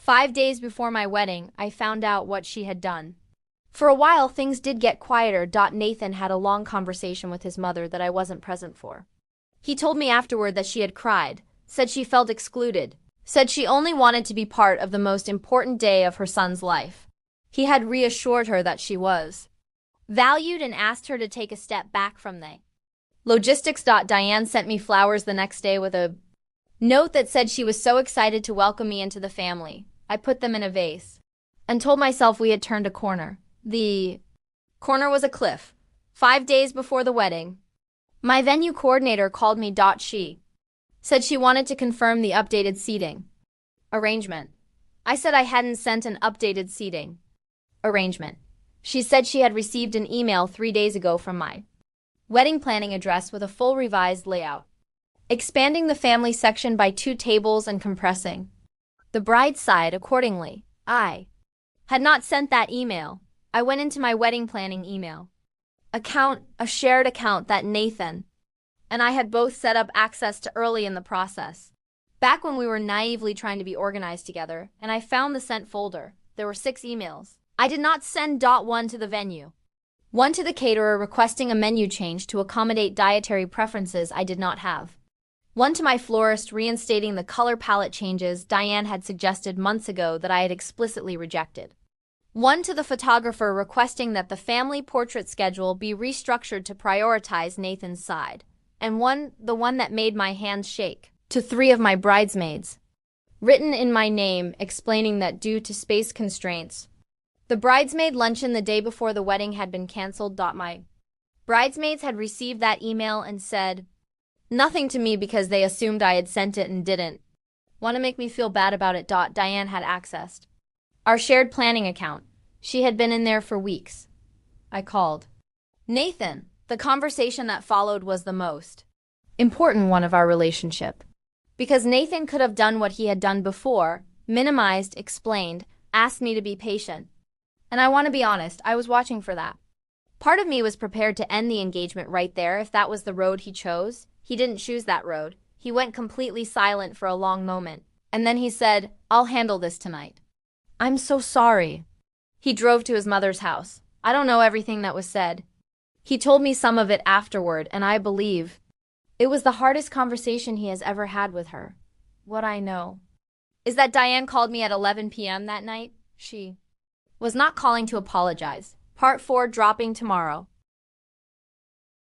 5 days before my wedding, I found out what she had done. For a while, things did get quieter. Nathan had a long conversation with his mother that I wasn't present for. He told me afterward that she had cried, said she felt excluded, said she only wanted to be part of the most important day of her son's life. He had reassured her that she was valued and asked her to take a step back from the logistics. Diane sent me flowers the next day with a note that said she was so excited to welcome me into the family. I put them in a vase and told myself we had turned a corner. The corner was a cliff. 5 days before the wedding, my venue coordinator called me. She said she wanted to confirm the updated seating arrangement. I said I hadn't sent an updated seating arrangement. She said she had received an email 3 days ago from my wedding planning address with a full revised layout, expanding the family section by 2 tables and compressing the bride's side accordingly. I had not sent that email. I went into my wedding planning email account, a shared account that Nathan and I had both set up access to early in the process, back when we were naively trying to be organized together, and I found the sent folder. There were 6 emails. I did not send. One to the venue, 1 to the caterer requesting a menu change to accommodate dietary preferences I did not have, 1 to my florist reinstating the color palette changes Diane had suggested months ago that I had explicitly rejected, 1 to the photographer requesting that the family portrait schedule be restructured to prioritize Nathan's side, and the one that made my hands shake, to 3 of my bridesmaids, written in my name explaining that due to space constraints, the bridesmaid luncheon the day before the wedding had been canceled. My bridesmaids had received that email and said nothing to me because they assumed I had sent it and didn't want to make me feel bad about it. Diane had accessed our shared planning account. She had been in there for weeks. I called Nathan. The conversation that followed was the most important one of our relationship, because Nathan could have done what he had done before, minimized, explained, asked me to be patient. And I want to be honest, I was watching for that. Part of me was prepared to end the engagement right there if that was the road he chose. He didn't choose that road. He went completely silent for a long moment, and then he said, "I'll handle this tonight." "I'm so sorry." He drove to his mother's house. I don't know everything that was said. He told me some of it afterward, and I believe it was the hardest conversation he has ever had with her. What I know is that Diane called me at 11 p.m. that night. She was not calling to apologize. Part 4 dropping tomorrow.